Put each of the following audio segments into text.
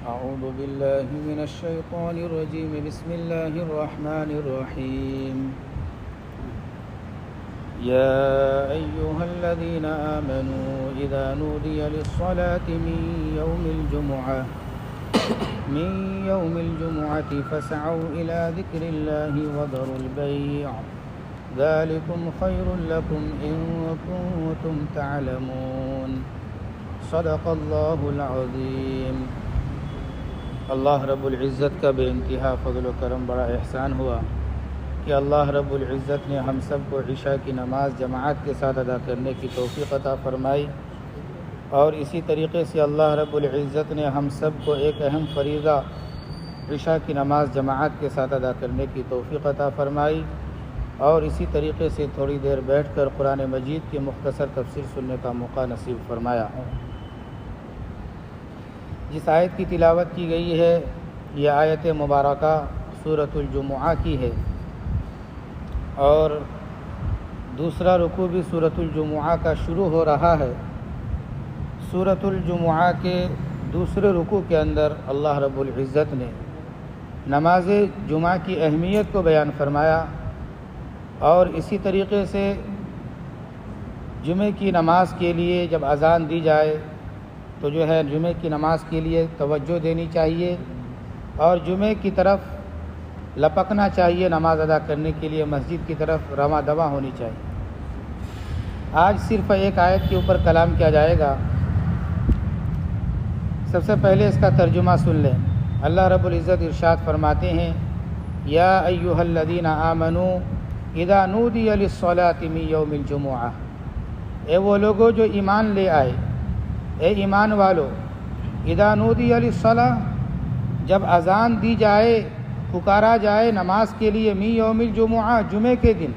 أعوذ بالله من الشيطان الرجيم. بسم الله الرحمن الرحيم. يا أيها الذين آمنوا إذا نودي للصلاة من يوم الجمعة فاسعوا إلى ذكر الله وذروا البيع ذلكم خير لكم إن كنتم تعلمون. صدق اللہ العظیم. اللہ رب العزت کا بے انتہا فضل و کرم، بڑا احسان ہوا کہ اللہ رب العزت نے ہم سب کو عشاء کی نماز جماعت کے ساتھ ادا کرنے کی توفیق عطا فرمائی، اور اسی طریقے سے اللہ رب العزت نے ہم سب کو ایک اہم فریضہ عشاء کی نماز جماعت کے ساتھ ادا کرنے کی توفیق عطا فرمائی، اور اسی طریقے سے تھوڑی دیر بیٹھ کر قرآن مجید کی مختصر تفسیر سننے کا موقع نصیب فرمایا. جس آیت کی تلاوت کی گئی ہے یہ آیت مبارکہ سورۃ الجمعہ کی ہے، اور دوسرا رکوع بھی سورۃ الجمعہ کا شروع ہو رہا ہے. سورۃ الجمعہ کے دوسرے رکوع کے اندر اللہ رب العزت نے نماز جمعہ کی اہمیت کو بیان فرمایا، اور اسی طریقے سے جمعے کی نماز کے لیے جب اذان دی جائے تو جو ہے جمعے کی نماز کے لیے توجہ دینی چاہیے، اور جمعے کی طرف لپکنا چاہیے، نماز ادا کرنے کے لیے مسجد کی طرف رواں دواں ہونی چاہیے. آج صرف ایک آیت کے اوپر کلام کیا جائے گا. سب سے پہلے اس کا ترجمہ سن لیں. اللہ رب العزت ارشاد فرماتے ہیں، یا ایھا الذین آمنوا اذا نودی للصلاۃ من یوم الجمعہ. اے وہ لوگوں جو ایمان لے آئے، اے ایمان والو، اذا نودی للصلاۃ، جب اذان دی جائے، پکارا جائے نماز کے لیے، من یوم الجمعہ، جمعے کے دن،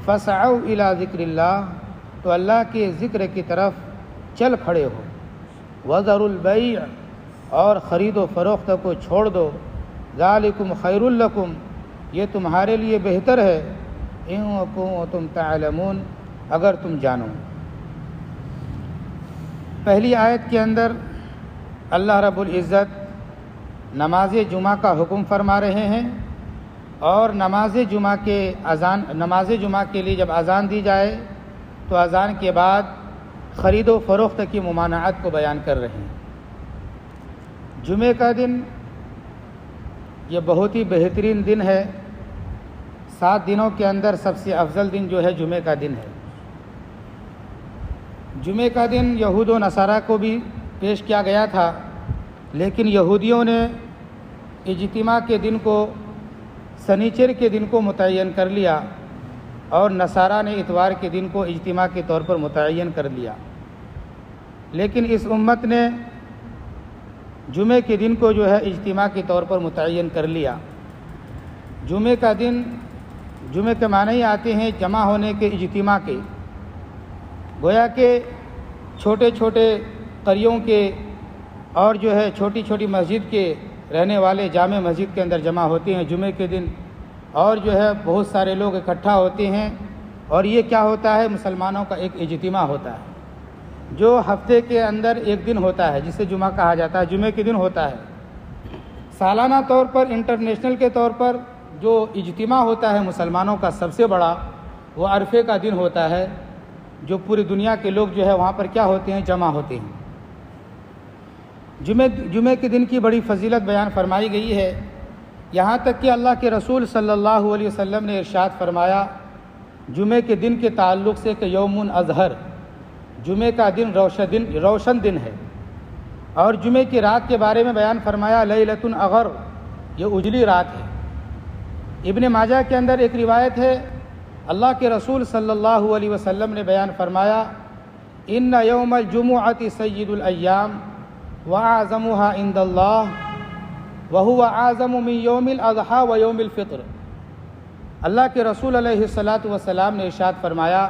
فاسعوا الی ذکر اللہ، تو اللہ کے ذکر کی طرف چل کھڑے ہو. وذروا البیع، اور خرید و فروخت کو چھوڑ دو. ذالکم خیر لکم، یہ تمہارے لیے بہتر ہے. ان کنتم تعلمون، اگر تم جانو. پہلی آیت کے اندر اللہ رب العزت نماز جمعہ کا حکم فرما رہے ہیں، اور نماز جمعہ کے لیے جب اذان دی جائے تو اذان کے بعد خرید و فروخت کی ممانعت کو بیان کر رہے ہیں. جمعے کا دن یہ بہت ہی بہترین دن ہے. 7 دنوں کے اندر سب سے افضل دن جو ہے جمعے کا دن ہے. جمعے کا دن یہود و نصارہ کو بھی پیش کیا گیا تھا، لیکن یہودیوں نے اجتماع کے دن کو، سنیچر کے دن کو متعین کر لیا، اور نصارہ نے اتوار کے دن کو اجتماع کے طور پر متعین کر لیا. لیکن اس امت نے جمعے کے دن کو جو ہے اجتماع کے طور پر متعین کر لیا. جمعے کا دن، جمعے کے معنی ہی آتے ہیں جمع ہونے کے، اجتماع کے. گویا کہ چھوٹے چھوٹے قریوں کے اور جو ہے چھوٹی چھوٹی مسجد کے رہنے والے جامع مسجد کے اندر جمع ہوتے ہیں جمعے کے دن، اور جو ہے بہت سارے لوگ اکٹھا ہوتے ہیں. اور یہ کیا ہوتا ہے؟ مسلمانوں کا ایک اجتماع ہوتا ہے جو ہفتے کے اندر ایک دن ہوتا ہے، جسے جمعہ کہا جاتا ہے، جمعے کے دن ہوتا ہے. سالانہ طور پر، انٹرنیشنل کے طور پر جو اجتماع ہوتا ہے مسلمانوں کا سب سے بڑا، وہ عرفے کا دن ہوتا ہے، جو پوری دنیا کے لوگ جو ہے وہاں پر کیا ہوتے ہیں؟ جمع ہوتے ہیں. جمعے کے دن کی بڑی فضیلت بیان فرمائی گئی ہے، یہاں تک کہ اللہ کے رسول صلی اللہ علیہ وسلم نے ارشاد فرمایا جمعے کے دن کے تعلق سے کہ یوم اظہر، جمعے کا دن روشن دن ہے. اور جمعے کی رات کے بارے میں بیان فرمایا لیلۃ اغر، یہ اجلی رات ہے. ابن ماجہ کے اندر ایک روایت ہے، اللہ کے رسول صلی اللہ علیہ وسلم نے بیان فرمایا ان یوم الجمعۃ سید الایام واعظمها عند اللہ وهو اعظم من یوم الاضحیٰ و یوم الفطر. اللہ کے رسول علیہ الصلاۃ والسلام نے ارشاد فرمایا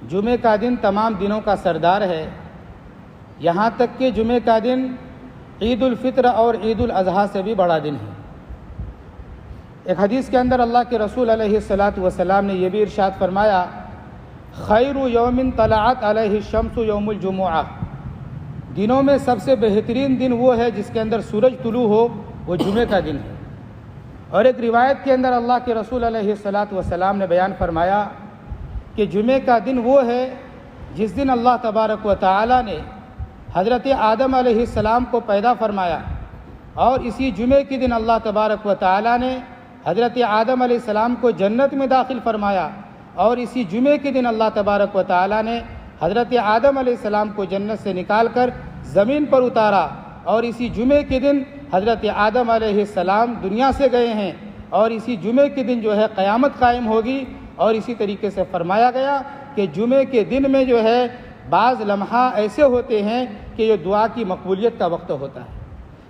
جمعے کا دن تمام دنوں کا سردار ہے، یہاں تک کہ جمعے کا دن عید الفطر اور عید الاضحیٰ سے بھی بڑا دن ہے. ایک حدیث کے اندر اللہ کے رسول علیہ الصلاۃ والسلام نے یہ بھی ارشاد فرمایا خیر یوم طلعت علیہ الشمس یوم الجمعہ، دنوں میں سب سے بہترین دن وہ ہے جس کے اندر سورج طلوع ہو، وہ جمعے کا دن ہے۔ اور ایک روایت کے اندر اللہ کے رسول علیہ الصلاۃ والسلام نے بیان فرمایا کہ جمعے کا دن وہ ہے جس دن اللہ تبارک و تعالی نے حضرت آدم علیہ السلام کو پیدا فرمایا، اور اسی جمعے کے دن اللہ تبارک و تعالی نے حضرت آدم علیہ السلام کو جنت میں داخل فرمایا، اور اسی جمعے کے دن اللہ تبارک و تعالی نے حضرت آدم علیہ السلام کو جنت سے نکال کر زمین پر اتارا، اور اسی جمعے کے دن حضرت آدم علیہ السلام دنیا سے گئے ہیں، اور اسی جمعے کے دن جو ہے قیامت قائم ہوگی۔ اور اسی طریقے سے فرمایا گیا کہ جمعے کے دن میں جو ہے بعض لمحہ ایسے ہوتے ہیں کہ یہ دعا کی مقبولیت کا وقت ہوتا ہے۔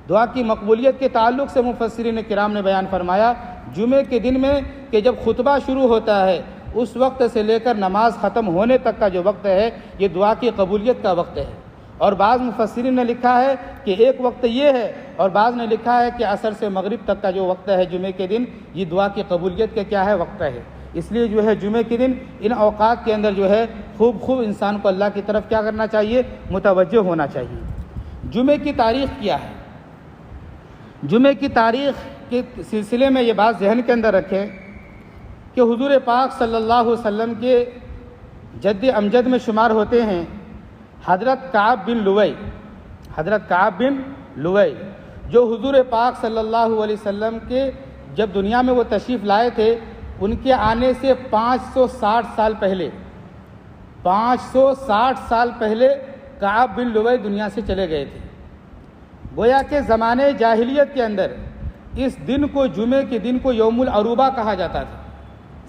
دعا کی مقبولیت کے تعلق سے مفسرین کرام نے بیان فرمایا جمعے کے دن میں کہ جب خطبہ شروع ہوتا ہے اس وقت سے لے کر نماز ختم ہونے تک کا جو وقت ہے یہ دعا کی قبولیت کا وقت ہے۔ اور بعض مفسرین نے لکھا ہے کہ ایک وقت یہ ہے، اور بعض نے لکھا ہے کہ عصر سے مغرب تک کا جو وقت ہے جمعے کے دن یہ دعا کی قبولیت کا کیا ہے وقت ہے۔ اس لیے جو ہے جمعے کے دن ان اوقات کے اندر جو ہے خوب انسان کو اللہ کی طرف کیا کرنا چاہیے، متوجہ ہونا چاہیے۔ جمعے کی تاریخ کیا ہے؟ جمعے کی تاریخ کے سلسلے میں یہ بات ذہن کے اندر رکھیں کہ حضور پاک صلی اللہ علیہ وسلم کے جد امجد میں شمار ہوتے ہیں حضرت کعب بن لؤی۔ حضرت کعب بن لؤی جو حضور پاک صلی اللہ علیہ وسلم کے جب دنیا میں وہ تشریف لائے تھے ان کے آنے سے 560 سال پہلے 560 سال پہلے کعب بن لؤی دنیا سے چلے گئے تھے۔ گویا کہ زمانے جاہلیت کے اندر اس دن کو جمعے کے دن کو یوم العروبہ کہا جاتا تھا۔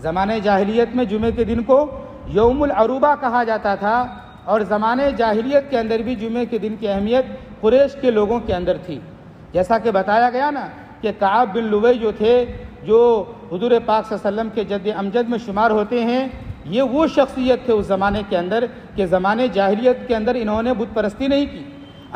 زمانے جاہلیت میں جمعے کے دن کو یوم العروبہ کہا جاتا تھا، اور زمانے جاہلیت کے اندر بھی جمعے کے دن کی اہمیت قریش کے لوگوں کے اندر تھی۔ جیسا کہ بتایا گیا نا کہ کعب بن لؤی جو تھے جو حضور پاک صلی اللہ علیہ وسلم کے جد امجد میں شمار ہوتے ہیں، یہ وہ شخصیت تھے اس زمانے کے اندر کہ زمانے جاہلیت کے اندر انہوں نے بت پرستی نہیں کی۔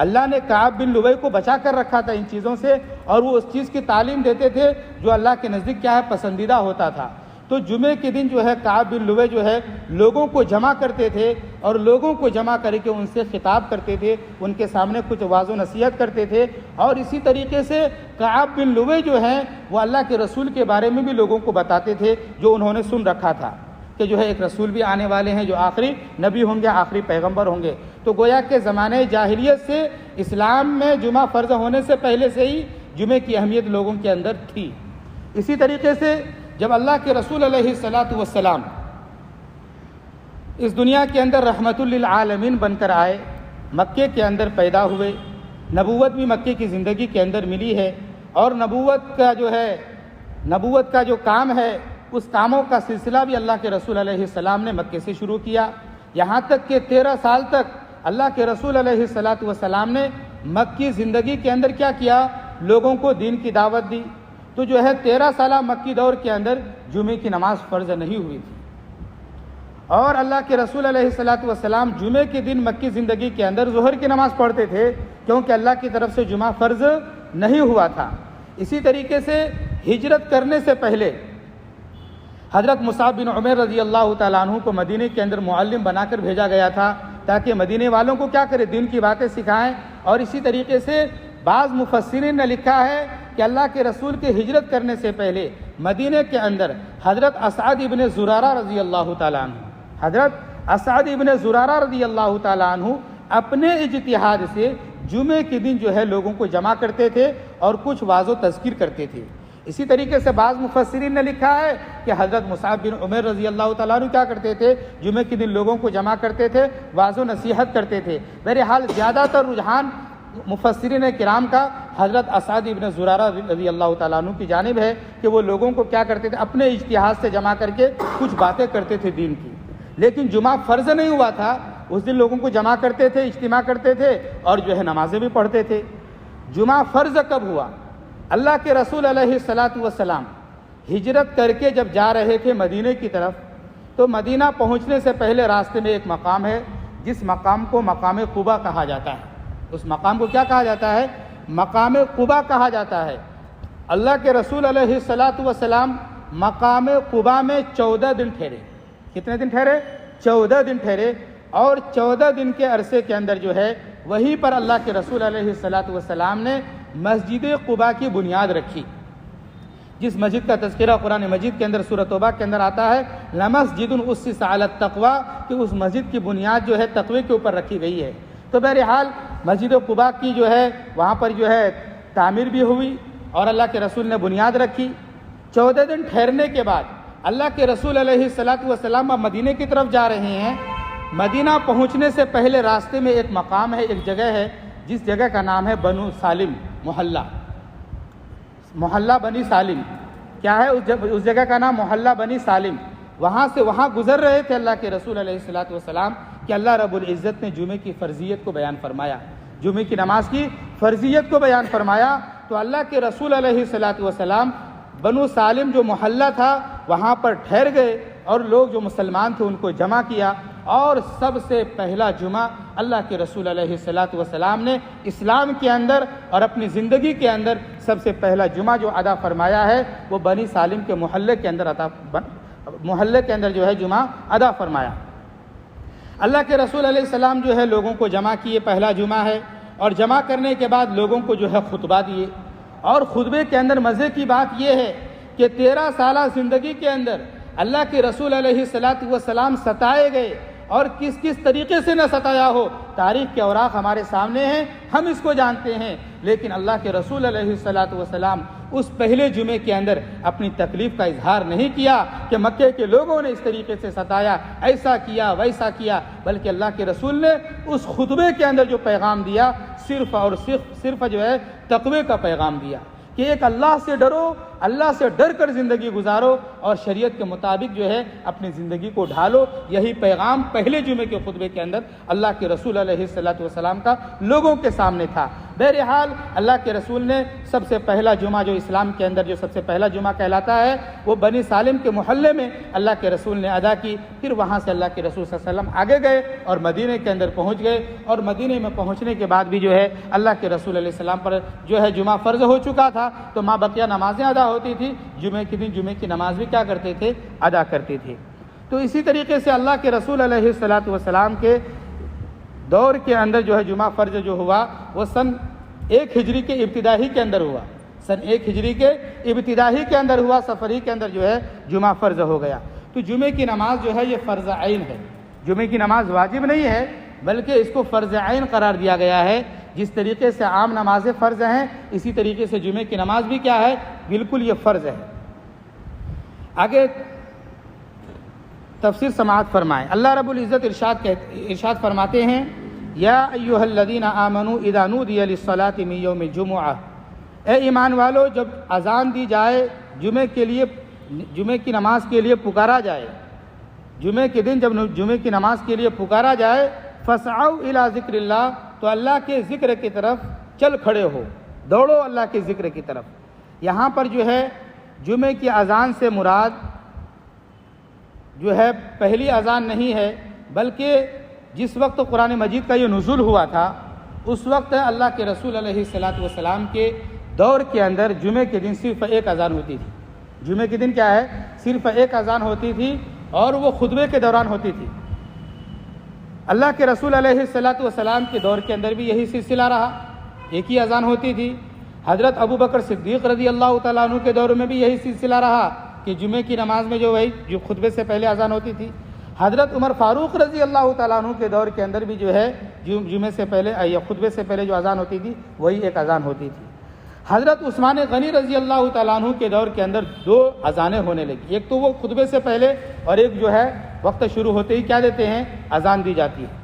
اللہ نے کعب بن لؤی کو بچا کر رکھا تھا ان چیزوں سے، اور وہ اس چیز کی تعلیم دیتے تھے جو اللہ کے نزدیک کیا ہے پسندیدہ ہوتا تھا۔ تو جمعے کے دن جو ہے کعب بن لؤی جو ہے لوگوں کو جمع کرتے تھے، اور لوگوں کو جمع کر کے ان سے خطاب کرتے تھے، ان کے سامنے کچھ واضح و نصیحت کرتے تھے۔ اور اسی طریقے سے کعب بن لؤی جو ہیں وہ اللہ کے رسول کے بارے میں بھی لوگوں کو بتاتے تھے جو انہوں نے سن رکھا تھا کہ جو ہے ایک رسول بھی آنے والے ہیں جو آخری نبی ہوں گے، آخری پیغمبر ہوں گے۔ تو گویا کہ زمانے جاہلیت سے اسلام میں جمعہ فرض ہونے سے پہلے سے ہی جمعے کی اہمیت لوگوں کے اندر تھی۔ اسی طریقے سے جب اللہ کے رسول علیہ الصلاۃ والسلام اس دنیا کے اندر رحمت للعالمین بن کر آئے، مکے کے اندر پیدا ہوئے، نبوت بھی مکے کی زندگی کے اندر ملی ہے، اور نبوت کا جو کام ہے اس کاموں کا سلسلہ بھی اللہ کے رسول علیہ السلام نے مکے سے شروع کیا، یہاں تک کہ 13 سال تک اللہ کے رسول علیہ الصلاۃ والسلام نے مکی زندگی کے اندر کیا کیا، لوگوں کو دین کی دعوت دی۔ تو جو ہے 13 سالہ مکی دور کے اندر جمعے کی نماز فرض نہیں ہوئی تھی، اور اللہ کے رسول علیہ الصلاۃ والسلام جمعے کے دن مکی زندگی کے اندر ظہر کی نماز پڑھتے تھے کیونکہ اللہ کی طرف سے جمعہ فرض نہیں ہوا تھا۔ اسی طریقے سے ہجرت کرنے سے پہلے حضرت مصعب بن عمیر رضی اللہ تعالیٰ عنہ کو مدینے کے اندر معلم بنا کر بھیجا گیا تھا تاکہ مدینے والوں کو کیا کرے، دین کی باتیں سکھائیں۔ اور اسی طریقے سے بعض مفسرین نے لکھا ہے کہ اللہ کے رسول کے ہجرت کرنے سے پہلے مدینے کے اندر حضرت اسعد ابن زرارہ رضی اللہ تعالیٰ عنہ رضی اللہ تعالیٰ عنہ اپنے اجتہاد سے جمعے کے دن جو ہے لوگوں کو جمع کرتے تھے اور کچھ واعظ و تذکیر کرتے تھے۔ اسی طریقے سے بعض مفسرین نے لکھا ہے کہ حضرت مصعب بن عمیر رضی اللہ تعالیٰ عنہ کیا کرتے تھے، جمعے کے دن لوگوں کو جمع کرتے تھے، واعظ و نصیحت کرتے تھے۔ بہرحال زیادہ تر رجحان مفسرین کرام کا حضرت اسعد ابن زرارہ رضی اللہ تعالیٰ عنہ کی جانب ہے کہ وہ لوگوں کو کیا کرتے تھے، اپنے اجتہاد سے جمع کر کے کچھ باتیں کرتے تھے دین کی۔ لیکن جمعہ فرض نہیں ہوا تھا، اس دن لوگوں کو جمع کرتے تھے، اجتماع کرتے تھے، اور جو ہے نمازیں بھی پڑھتے تھے۔ جمعہ فرض کب ہوا؟ اللہ کے رسول علیہ الصلاۃ والسلام ہجرت کر کے جب جا رہے تھے مدینے کی طرف، تو مدینہ پہنچنے سے پہلے راستے میں ایک مقام ہے جس مقام کو مقام قبا کہا جاتا ہے۔ اس مقام کو کیا کہا جاتا ہے؟ مقام قبا کہا جاتا ہے۔ اللہ کے رسول علیہ الصلاۃ والسلام مقام قبا میں 14 دن ٹھہرے۔ کتنے دن ٹھہرے؟ 14 دن ٹھہرے، اور 14 دن کے عرصے کے اندر جو ہے وہیں پر اللہ کے رسول علیہ الصلاۃ والسلام نے مسجد قباء کی بنیاد رکھی، جس مسجد کا تذکرہ قرآن مجید کے اندر سورۃ توبہ کے اندر آتا ہے، لمسجد اسس علی التقوی، کہ اس مسجد کی بنیاد جو ہے تقوی کے اوپر رکھی گئی ہے۔ تو بہرحال مسجد قباء کی جو ہے وہاں پر جو ہے تعمیر بھی ہوئی اور اللہ کے رسول نے بنیاد رکھی۔ 14 دن ٹھہرنے کے بعد اللہ کے رسول علیہ الصلاۃ والسلام اب مدینے کی طرف جا رہے ہیں۔ مدینہ پہنچنے سے پہلے راستے میں ایک مقام ہے، ایک جگہ ہے، جس جگہ کا نام ہے بنو سالم، محلہ بنی سالم۔ کیا ہے اس جگہ کا نام؟ محلہ بنی سالم۔ وہاں گزر رہے تھے اللہ کے رسول علیہ الصلاۃ والسلام کہ اللہ رب العزت نے جمعے کی فرضیت کو بیان فرمایا، جمعے کی نماز کی فرضیت کو بیان فرمایا۔ تو اللہ کے رسول علیہ الصلاۃ والسلام بنو سالم جو محلہ تھا وہاں پر ٹھہر گئے اور لوگ جو مسلمان تھے ان کو جمع کیا، اور سب سے پہلا جمعہ اللہ کے رسول علیہ الصلاۃ والسلام نے اسلام کے اندر اور اپنی زندگی کے اندر سب سے پہلا جمعہ جو ادا فرمایا ہے وہ بنی سالم کے محلے کے اندر جو ہے جمعہ ادا فرمایا۔ اللہ کے رسول علیہ السلام جو ہے لوگوں کو جمع کیے، پہلا جمعہ ہے، اور جمع کرنے کے بعد لوگوں کو جو ہے خطبہ دیے، اور خطبے کے اندر مزے کی بات یہ ہے کہ 13 سالہ زندگی کے اندر اللہ کے رسول علیہ الصلاۃ والسلام ستائے گئے، اور کس طریقے سے نہ ستایا ہو، تاریخ کے اوراق ہمارے سامنے ہیں، ہم اس کو جانتے ہیں، لیکن اللہ کے رسول علیہ الصلاۃ والسلام اس پہلے جمعے کے اندر اپنی تکلیف کا اظہار نہیں کیا کہ مکے کے لوگوں نے اس طریقے سے ستایا، ایسا کیا ویسا کیا، بلکہ اللہ کے رسول نے اس خطبے کے اندر جو پیغام دیا صرف اور صرف جو ہے تقوی کا پیغام دیا کہ ایک اللہ سے ڈرو، اللہ سے ڈر کر زندگی گزارو اور شریعت کے مطابق جو ہے اپنی زندگی کو ڈھالو۔ یہی پیغام پہلے جمعے کے خطبے کے اندر اللہ کے رسول علیہ الصلاۃ والسلام کا لوگوں کے سامنے تھا۔ بہرحال اللہ کے رسول نے سب سے پہلا جمعہ جو اسلام کے اندر جو سب سے پہلا جمعہ کہلاتا ہے وہ بنی سالم کے محلے میں اللہ کے رسول نے ادا کی۔ پھر وہاں سے اللہ کے رسول صلی اللہ علیہ وسلم آگے گئے اور مدینے کے اندر پہنچ گئے، اور مدینے میں پہنچنے کے بعد بھی جو ہے اللہ کے رسول علیہ السلام پر جو ہے جمعہ فرض ہو چکا تھا، تو ماں بقیہ نمازیں ادا ہوتی تھی، جمعے کے دن جمعے کی نماز بھی کیا کرتے تھے؟ ادا کرتے تھے۔ تو اسی طریقے سے اللہ کے رسول علیہ الصلاۃ والسلام کے دور کے اندر جو ہے جمعہ فرض جو ہوا وہ سن 1 ہجری کے ابتدائی کے اندر ہوا، سن 1 ہجری کے ابتدائی کے اندر ہوا، سفری کے اندر جو ہے جمعہ فرض ہو گیا۔ تو جمعے کی نماز جو ہے یہ فرض عین ہے، جمعے کی نماز واجب نہیں ہے بلکہ اس کو فرض عین قرار دیا گیا ہے۔ جس طریقے سے عام نمازیں فرض ہیں اسی طریقے سے جمعے کی نماز بھی کیا ہے؟ بالکل یہ فرض ہے۔ آگے تفسیر سماعت فرمائیں۔ اللہ رب العزت ارشاد فرماتے ہیں، یا ایھا الذین آمنوا اذا نودی للصلاۃ من یوم الجمعہ، اے ایمان والو جب اذان دی جائے جمعے کی نماز کے لیے پکارا جائے، جمعے کے دن جب جمعے کی نماز کے لیے پکارا جائے، فاسعوا الی ذکر اللہ، تو اللہ کے ذکر کی طرف چل کھڑے ہو، دوڑو اللہ کے ذکر کی طرف۔ یہاں پر جو ہے جمعے کی اذان سے مراد جو ہے پہلی اذان نہیں ہے، بلکہ جس وقت قرآن مجید کا یہ نزول ہوا تھا اس وقت اللہ کے رسول علیہ الصلاۃ والسلام کے دور کے اندر جمعے کے دن صرف 1 اذان ہوتی تھی۔ جمعے کے دن کیا ہے؟ صرف 1 اذان ہوتی تھی، اور وہ خطبے کے دوران ہوتی تھی۔ اللہ کے رسول علیہ الصلاۃ والسلام کے دور کے اندر بھی یہی سلسلہ رہا، ایک ہی اذان ہوتی تھی۔ حضرت ابو بکر صدیق رضی اللہ تعالیٰ عنہ کے دور میں بھی یہی سلسلہ رہا کہ جمعے کی نماز میں جو خطبے سے پہلے اذان ہوتی تھی۔ حضرت عمر فاروق رضی اللہ تعالیٰ عنہ کے دور کے اندر بھی جو ہے جمعے سے پہلے یا خطبے سے پہلے جو اذان ہوتی تھی وہی ایک اذان ہوتی تھی۔ حضرت عثمان غنی رضی اللہ تعالیٰ عنہ کے دور کے اندر 2 اذانیں ہونے لگی، ایک تو وہ خطبے سے پہلے، اور ایک جو ہے وقت شروع ہوتے ہی کیا دیتے ہیں؟ اذان دی جاتی ہے۔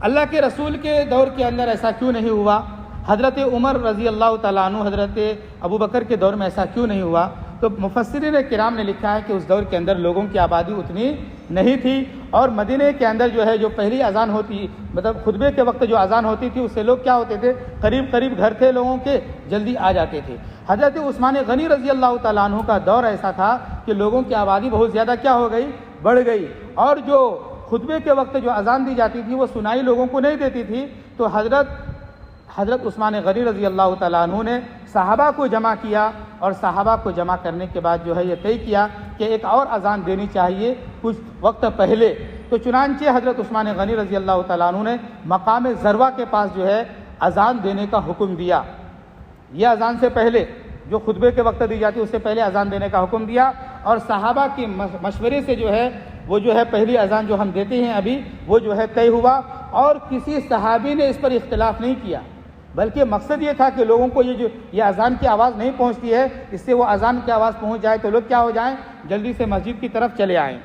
اللہ کے رسول کے دور کے اندر ایسا کیوں نہیں ہوا؟ حضرت عمر رضی اللہ تعالیٰ عنہ، حضرت ابو بکر کے دور میں ایسا کیوں نہیں ہوا؟ تو مفسرین کرام نے لکھا ہے کہ اس دور کے اندر لوگوں کی آبادی اتنی نہیں تھی، اور مدینے کے اندر جو ہے جو پہلی اذان ہوتی، مطلب خطبے کے وقت جو اذان ہوتی تھی اس سے لوگ کیا ہوتے تھے؟ قریب گھر تھے لوگوں کے، جلدی آ جاتے تھے۔ حضرت عثمان غنی رضی اللہ تعالیٰ عنہ کا دور ایسا تھا کہ لوگوں کی آبادی بہت زیادہ کیا ہو گئی؟ بڑھ گئی، اور جو خطبے کے وقت جو اذان دی جاتی تھی وہ سنائی لوگوں کو نہیں دیتی تھی۔ تو حضرت عثمان غنی رضی اللہ تعالیٰ عنہ نے صحابہ کو جمع کیا، اور صحابہ کو جمع کرنے کے بعد جو ہے یہ طے کیا کہ ایک اور اذان دینی چاہیے کچھ وقت پہلے، تو چنانچہ حضرت عثمان غنی رضی اللہ تعالیٰ عنہ نے مقام ذروہ کے پاس جو ہے اذان دینے کا حکم دیا. یہ اذان سے پہلے جو خطبے کے وقت دی جاتی ہے اس سے پہلے اذان دینے کا حکم دیا, اور صحابہ کے مشورے سے جو ہے وہ جو ہے پہلی اذان جو ہم دیتے ہیں ابھی وہ جو ہے طے ہوا, اور کسی صحابی نے اس پر اختلاف نہیں کیا, بلکہ مقصد یہ تھا کہ لوگوں کو یہ اذان کی آواز نہیں پہنچتی ہے, اس سے وہ اذان کی آواز پہنچ جائے تو لوگ کیا ہو جائیں, جلدی سے مسجد کی طرف چلے آئیں.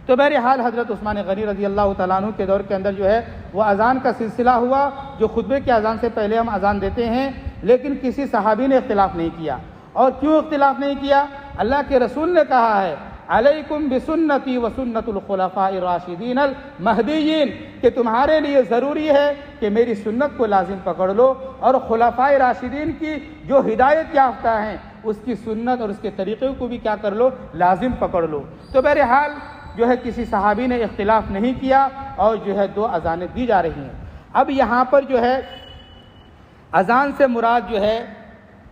تو بہرحال حضرت عثمان غنی رضی اللہ تعالیٰ عنہ کے دور کے اندر جو ہے وہ اذان کا سلسلہ ہوا, جو خطبے کی اذان سے پہلے ہم اذان دیتے ہیں, لیکن کسی صحابی نے اختلاف نہیں کیا. اور کیوں اختلاف نہیں کیا؟ اللہ کے رسول نے کہا ہے علیکم بسنتی وسنت الخلفاء الراشدین المہدیین, کہ تمہارے لیے ضروری ہے کہ میری سنت کو لازم پکڑ لو, اور خلفاء راشدین کی جو ہدایت یافتہ ہیں اس کی سنت اور اس کے طریقے کو بھی کیا کر لو, لازم پکڑ لو. تو بہرحال جو ہے کسی صحابی نے اختلاف نہیں کیا, اور جو ہے 2 اذانیں دی جا رہی ہیں. اب یہاں پر جو ہے اذان سے مراد جو ہے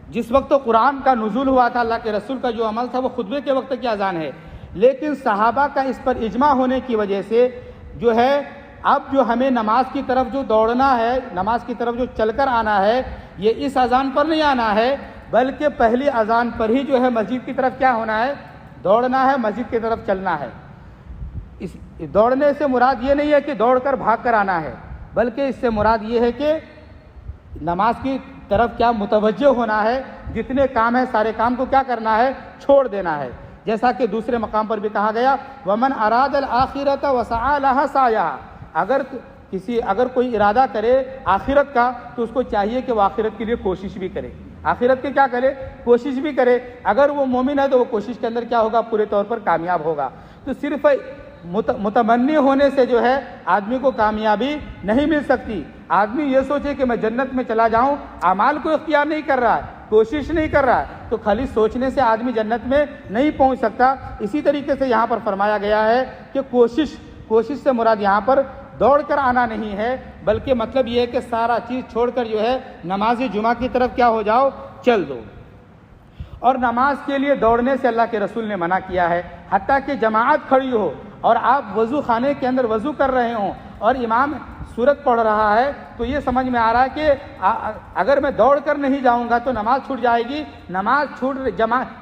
جس وقت تو قرآن کا نزول ہوا تھا, اللہ کے رسول کا جو عمل تھا وہ خطبے کے وقت کی اذان ہے, لیکن صحابہ کا اس پر اجماع ہونے کی وجہ سے جو ہے اب جو ہمیں نماز کی طرف جو دوڑنا ہے, نماز کی طرف جو چل کر آنا ہے, یہ اس اذان پر نہیں آنا ہے, بلکہ پہلی اذان پر ہی جو ہے مسجد کی طرف کیا ہونا ہے, دوڑنا ہے, مسجد کی طرف چلنا ہے. اس دوڑنے سے مراد یہ نہیں ہے کہ دوڑ کر بھاگ کر آنا ہے, بلکہ اس سے مراد یہ ہے کہ نماز کی طرف کیا متوجہ ہونا ہے, جتنے کام ہیں سارے کام کو کیا کرنا ہے, چھوڑ دینا ہے. جیسا کہ دوسرے مقام پر بھی کہا گیا وَمَنْ أَرَادَ الْآخِرَةَ وَسَعَى لَهَا سَعْيَهَا, اگر کوئی ارادہ کرے آخرت کا تو اس کو چاہیے کہ وہ آخرت کے لیے کوشش بھی کرے, آخرت کے کیا کرے, کوشش بھی کرے. اگر وہ مومن ہے تو وہ کوشش کے اندر کیا ہوگا, پورے طور پر کامیاب ہوگا. تو صرف متمنی ہونے سے جو ہے آدمی کو کامیابی نہیں مل سکتی. آدمی یہ سوچے کہ میں جنت میں چلا جاؤں, اعمال کو اختیار نہیں کر رہا ہے, کوشش نہیں کر رہا ہے, تو خالی سوچنے سے آدمی جنت میں نہیں پہنچ سکتا. اسی طریقے سے یہاں پر فرمایا گیا ہے کہ کوشش سے مراد یہاں پر دوڑ کر آنا نہیں ہے, بلکہ مطلب یہ ہے کہ سارا چیز چھوڑ کر جو ہے نماز جمعہ کی طرف کیا ہو جاؤ, چل دو. اور نماز کے لیے دوڑنے سے اللہ کے رسول نے منع کیا ہے, حتیٰ کہ جماعت کھڑی ہو اور آپ وضو خانے کے اندر وضو کر رہے ہوں اور امام سورت پڑھ رہا ہے, تو یہ سمجھ میں آ رہا ہے کہ اگر میں دوڑ کر نہیں جاؤں گا تو نماز چھوٹ جائے گی. نماز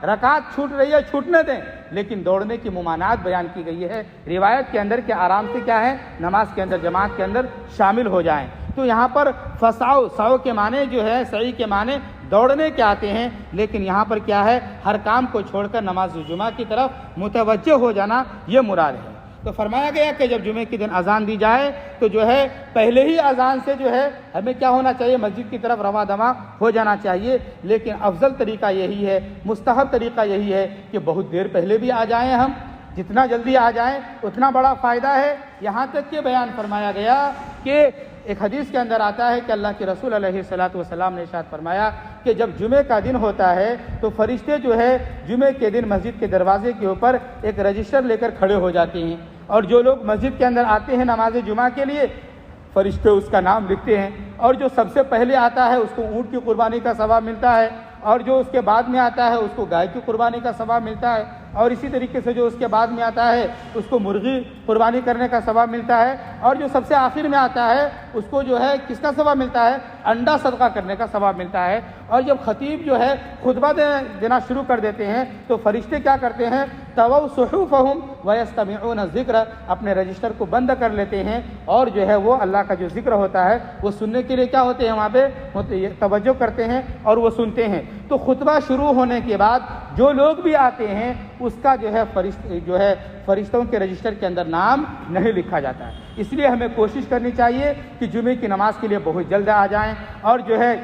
رکعت چھوٹ رہی ہے, چھوٹنے دیں, لیکن دوڑنے کی ممانعت بیان کی گئی ہے روایت کے اندر کہ آرام سے کیا ہے, نماز کے اندر جماعت کے اندر شامل ہو جائیں. تو یہاں پر فساؤ کے معنی جو ہے سعی کے معنی دوڑنے کے آتے ہیں, لیکن یہاں پر کیا ہے, ہر کام کو چھوڑ کر نماز جمعہ کی طرف متوجہ ہو جانا, یہ مراد ہے. تو فرمایا گیا کہ جب جمعے کے دن اذان دی جائے تو جو ہے پہلے ہی اذان سے جو ہے ہمیں کیا ہونا چاہیے, مسجد کی طرف رواں دواں ہو جانا چاہیے. لیکن افضل طریقہ یہی ہے, مستحب طریقہ یہی ہے کہ بہت دیر پہلے بھی آ جائیں, ہم جتنا جلدی آ جائیں اتنا بڑا فائدہ ہے. یہاں تک کہ بیان فرمایا گیا کہ ایک حدیث کے اندر آتا ہے کہ اللہ کے رسول علیہ الصلوۃ والسلام نے ارشاد فرمایا کہ جب جمعے کا دن ہوتا ہے تو فرشتے جو ہے جمعے کے دن مسجد کے دروازے کے اوپر ایک رجسٹر لے کر کھڑے ہو جاتے ہیں, اور جو لوگ مسجد کے اندر آتے ہیں نماز جمعہ کے لیے, فرشتے اس کا نام لکھتے ہیں, اور جو سب سے پہلے آتا ہے اس کو اونٹ کی قربانی کا ثواب ملتا ہے, اور جو اس کے بعد میں آتا ہے اس کو گائے کی قربانی کا ثواب ملتا ہے, اور اسی طریقے سے جو اس کے بعد میں آتا ہے اس کو مرغی قربانی کرنے کا ثواب ملتا ہے, اور جو سب سے آخر میں آتا ہے اس کو جو ہے کس کا ثواب ملتا ہے, انڈا صدقہ کرنے کا ثواب ملتا ہے. اور جب خطیب جو ہے خطبہ دینا شروع کر دیتے ہیں تو فرشتے کیا کرتے ہیں, طووا صحفهم ويستمعون الذکر, اپنے رجسٹر کو بند کر لیتے ہیں, اور جو ہے وہ اللہ کا جو ذکر ہوتا ہے وہ سننے کے لیے کیا ہوتے ہیں, وہاں پہ توجہ کرتے ہیں اور وہ سنتے ہیں. تو خطبہ شروع ہونے کے بعد جو لوگ بھی آتے ہیں اس کا جو ہے فرشتوں کے رجسٹر کے اندر نام نہیں لکھا جاتا ہے. اس لیے ہمیں کوشش کرنی چاہیے کہ جمعے کی نماز کے لیے بہت جلد آ جائیں. اور جو ہے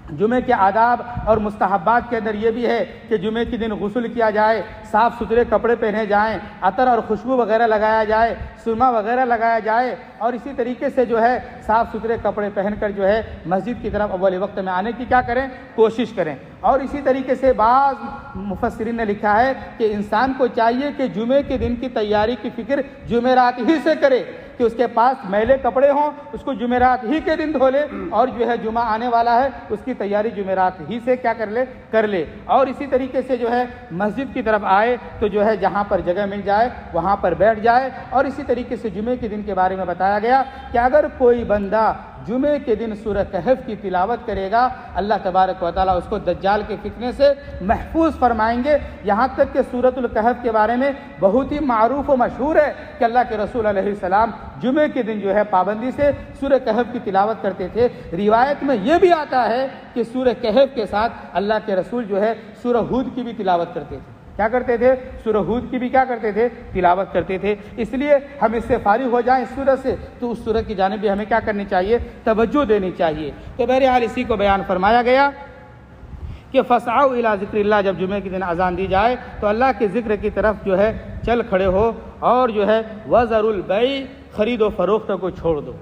جمعے کے آداب اور مستحبات کے اندر یہ بھی ہے کہ جمعے کے دن غسل کیا جائے, صاف ستھرے کپڑے پہنے جائیں, عطر اور خوشبو وغیرہ لگایا جائے, سرما وغیرہ لگایا جائے, اور اسی طریقے سے جو ہے صاف ستھرے کپڑے پہن کر جو ہے مسجد کی طرف اول وقت میں آنے کی کیا کریں, کوشش کریں. اور اسی طریقے سے بعض مفسرین نے لکھا ہے کہ انسان کو چاہیے کہ جمعے کے دن کی تیاری کی فکر جمعرات ہی سے کرے, کہ اس کے پاس میلے کپڑے ہوں اس کو جمعرات ہی کے دن دھو لے، اور جو ہے جمعہ آنے والا ہے اس کی تیاری جمعرات ہی سے کیا کر لے، اور اسی طریقے سے جو ہے مسجد کی طرف آئے تو جو ہے جہاں پر جگہ مل جائے وہاں پر بیٹھ جائے۔ اور اسی طریقے سے جمعے کے دن کے بارے میں بتایا گیا کہ اگر کوئی بندہ جمعے کے دن سورہ کہف کی تلاوت کرے گا، اللہ تبارک و تعالیٰ اس کو دجال کے فتنے سے محفوظ فرمائیں گے۔ یہاں تک کہ سورۃ الکہف کے بارے میں بہت ہی معروف و مشہور ہے کہ اللہ کے رسول علیہ السلام جمعے کے دن جو ہے پابندی سے سورہ کہف کی تلاوت کرتے تھے۔ روایت میں یہ بھی آتا ہے کہ سورہ کہف کے ساتھ اللہ کے رسول جو ہے سورہ ہود کی بھی تلاوت کرتے تھے۔ کیا کرتے تھے؟ سورہ ہود کی بھی کیا کرتے تھے؟ تلاوت کرتے تھے۔ اس لیے ہم اس سے فارغ ہو جائیں اس سورہ سے تو اس سورہ کی جانب بھی ہمیں کیا کرنی چاہیے؟ توجہ دینی چاہیے۔ تو بہرحال اسی کو بیان فرمایا گیا کہ فسعوا الی ذکر اللہ، جب جمعے کے دن اذان دی جائے تو اللہ کے ذکر کی طرف جو ہے چل کھڑے ہو، اور جو ہے وذروا البیع، خرید و فروخت کو چھوڑ دو۔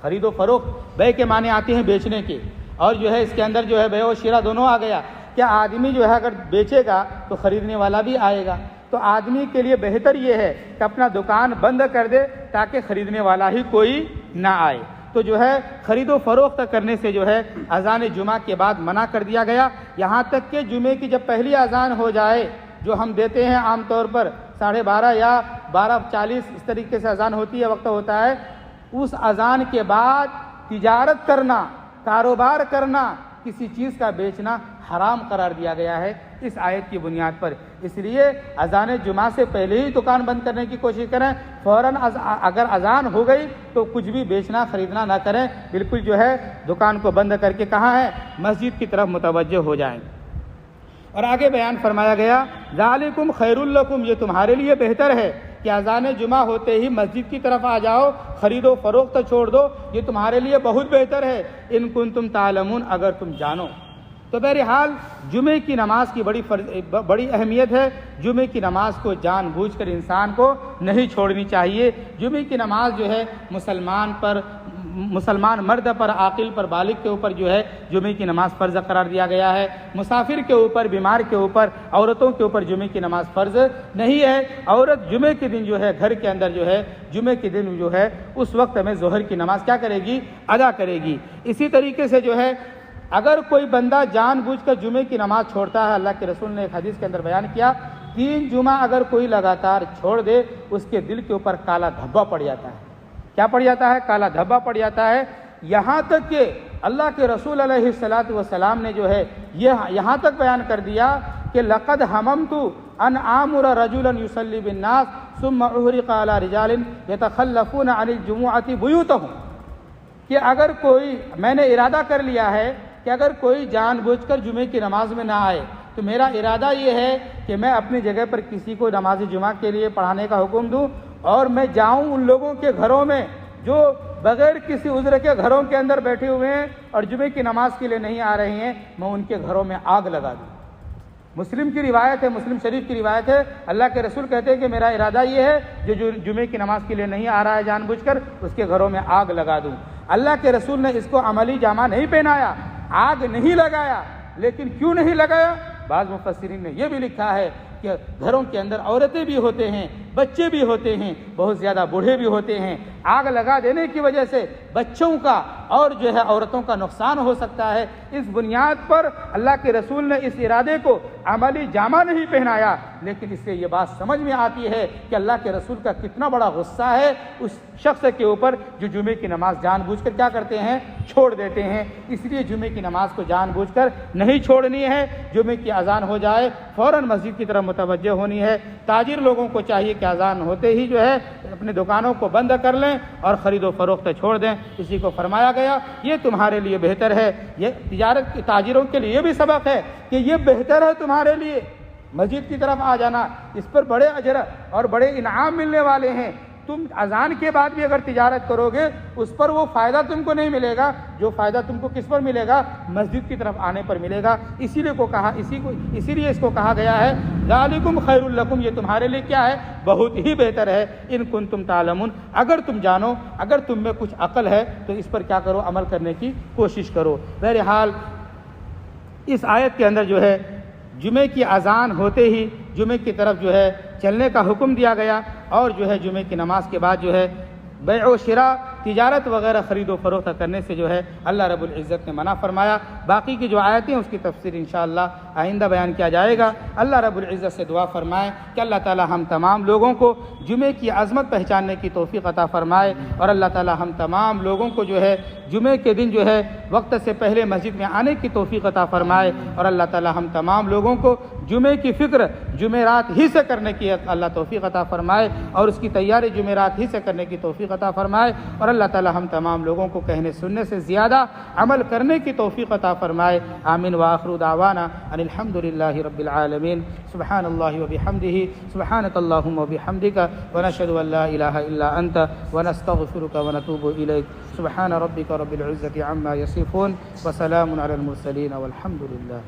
خرید و فروخت بیع کے معنی آتے ہیں بیچنے کے، اور جو ہے اس کے اندر جو ہے بیع و شراء دونوں آ گیا۔ کیا آدمی جو ہے اگر بیچے گا تو خریدنے والا بھی آئے گا، تو آدمی کے لیے بہتر یہ ہے کہ اپنا دکان بند کر دے تاکہ خریدنے والا ہی کوئی نہ آئے۔ تو جو ہے خرید و فروخت کرنے سے جو ہے اذان جمعہ کے بعد منع کر دیا گیا، یہاں تک کہ جمعے کی جب پہلی اذان ہو جائے جو ہم دیتے ہیں عام طور پر 12:30 یا 12:40 اس طریقے سے اذان ہوتی ہے، وقت ہوتا ہے، اس اذان کے بعد تجارت کرنا، کاروبار کرنا، کسی چیز کا بیچنا حرام قرار دیا گیا ہے اس آیت کی بنیاد پر۔ اس لیے اذان جمعہ سے پہلے ہی دکان بند کرنے کی کوشش کریں، فوراً اگر اذان ہو گئی تو کچھ بھی بیچنا خریدنا نہ کریں، بالکل جو ہے دکان کو بند کر کے کہاں ہے؟ مسجد کی طرف متوجہ ہو جائیں۔ اور آگے بیان فرمایا گیا ذالکم خیر لکم، یہ تمہارے لیے بہتر ہے کہ اذان جمعہ ہوتے ہی مسجد کی طرف آ جاؤ، خرید و فروخت چھوڑ دو، یہ تمہارے لیے بہت بہتر ہے، ان کنتم تعلمون، اگر تم جانو۔ تو بہرحال جمعے کی نماز کی بڑی اہمیت ہے۔ جمعے کی نماز کو جان بوجھ کر انسان کو نہیں چھوڑنی چاہیے۔ جمعے کی نماز جو ہے مسلمان مرد پر، عاقل پر، بالغ کے اوپر جو ہے جمعے کی نماز فرض قرار دیا گیا ہے۔ مسافر کے اوپر، بیمار کے اوپر، عورتوں کے اوپر جمعے کی نماز فرض نہیں ہے۔ عورت جمعے کے دن جو ہے گھر کے اندر جو ہے جمعے کے دن جو ہے اس وقت میں ظہر کی نماز کیا کرے گی؟ ادا کرے گی۔ اسی طریقے سے جو ہے اگر کوئی بندہ جان بوجھ کر جمعے کی نماز چھوڑتا ہے، اللہ کے رسول نے ایک حدیث کے اندر بیان کیا 3 جمعہ اگر کوئی لگاتار چھوڑ دے اس کے دل کے اوپر کالا دھبا پڑ جاتا ہے۔ کیا پڑ جاتا ہے؟ کالا دھبا پڑ جاتا ہے۔ یہاں تک کہ اللہ کے رسول علیہ الصلاۃ والسلام نے جو ہے یہاں تک بیان کر دیا کہ لقد حممت ان آمر رجلا یصلی بالناس ثم احرق علی رجال یتخلفون عن الجمعۃ بیوتهم، کہ اگر کوئی، میں نے ارادہ کر لیا ہے کہ اگر کوئی جان بوجھ کر جمعے کی نماز میں نہ آئے تو میرا ارادہ یہ ہے کہ میں اپنی جگہ پر کسی کو نماز جمعہ کے لیے پڑھانے کا حکم دوں، اور میں جاؤں ان لوگوں کے گھروں میں جو بغیر کسی عذر کے گھروں کے اندر بیٹھے ہوئے ہیں اور جمعے کی نماز کے لیے نہیں آ رہے ہیں، میں ان کے گھروں میں آگ لگا دوں۔ مسلم کی روایت ہے، مسلم شریف کی روایت ہے، اللہ کے رسول کہتے ہیں کہ میرا ارادہ یہ ہے جو جمعے کی نماز کے لیے نہیں آ رہا ہے جان بوجھ کر، اس کے گھروں میں آگ لگا دوں۔ اللہ کے رسول نے اس کو عملی جامہ نہیں پہنایا، آگ نہیں لگایا، لیکن کیوں نہیں لگایا؟ بعض مفسرین نے یہ بھی لکھا ہے کہ گھروں کے اندر عورتیں بھی ہوتے ہیں، بچے بھی ہوتے ہیں، بہت زیادہ بوڑھے بھی ہوتے ہیں، آگ لگا دینے کی وجہ سے بچوں کا اور جو ہے عورتوں کا نقصان ہو سکتا ہے۔ اس بنیاد پر اللہ کے رسول نے اس ارادے کو عملی جامہ نہیں پہنایا، لیکن اس سے یہ بات سمجھ میں آتی ہے کہ اللہ کے رسول کا کتنا بڑا غصہ ہے اس شخص کے اوپر جو جمعے کی نماز جان بوجھ کر کیا کرتے ہیں؟ چھوڑ دیتے ہیں۔ اس لیے جمعے کی نماز کو جان بوجھ کر نہیں چھوڑنی ہے۔ جمعے کی اذان ہو جائے فوراً مسجد کی طرف متوجہ ہونی ہے۔ تاجر لوگوں کو چاہیے کہ اذان ہوتے ہی جو ہے اپنے دکانوں کو بند کر لیں اور خرید و فروخت چھوڑ دیں۔ اسی کو فرمایا گیا یہ تمہارے لیے بہتر ہے۔ یہ تجارت کے تاجروں کے لیے بھی سبق ہے کہ یہ بہتر ہے تمہارے لیے مسجد کی طرف آ جانا، اس پر بڑے اجر اور بڑے انعام ملنے والے ہیں۔ تم اذان کے بعد بھی اگر تجارت کرو گے اس پر وہ فائدہ تم کو نہیں ملے گا جو فائدہ تم کو کس پر ملے گا؟ مسجد کی طرف آنے پر ملے گا۔ اسی لیے اس کو کہا گیا ہے ذالکم خیر لکم، یہ تمہارے لیے کیا ہے؟ بہت ہی بہتر ہے، ان کنتم تعلمون، اگر تم جانو، اگر تم میں کچھ عقل ہے تو اس پر کیا کرو؟ عمل کرنے کی کوشش کرو۔ بہرحال اس آیت کے اندر جو ہے جمعے کی اذان ہوتے ہی جمعے کی طرف جو ہے چلنے کا حکم دیا گیا، اور جو ہے جمعے کی نماز کے بعد جو ہے بیع و شراء تجارت وغیرہ خرید و فروخت کرنے سے جو ہے اللہ رب العزت نے منع فرمایا۔ باقی کی جو آیتیں اس کی تفسیر انشاءاللہ آئندہ بیان کیا جائے گا۔ اللہ رب العزت سے دعا فرمائے کہ اللہ تعالی ہم تمام لوگوں کو جمعے کی عظمت پہچاننے کی توفیق عطا فرمائے، اور اللہ تعالی ہم تمام لوگوں کو جو ہے جمعے کے دن جو ہے وقت سے پہلے مسجد میں آنے کی توفیق عطا فرمائے، اور اللہ تعالی ہم تمام لوگوں کو جمعے کی فکر جمعرات ہی سے کرنے کی اللہ توفیق عطا فرمائے، اور اس کی تیاری جمعرات ہی سے کرنے کی توفیق عطا فرمائے، اور اللہ تعالی ہم تمام لوگوں کو کہنے سننے سے زیادہ عمل کرنے کی توفیق عطا فرمائے۔ آمین وآخر دعوانا ان الحمد للہ رب العالمین۔ سبحان اللہ وبحمدہ، سبحانک اللہم وبحمدک، ونشہد ان لا الہ الا انت، ونستغفرک ونتوب الیک۔ سبحان ربک رب العزۃ عما یصفون، وسلام علی المرسلین، والحمد للہ۔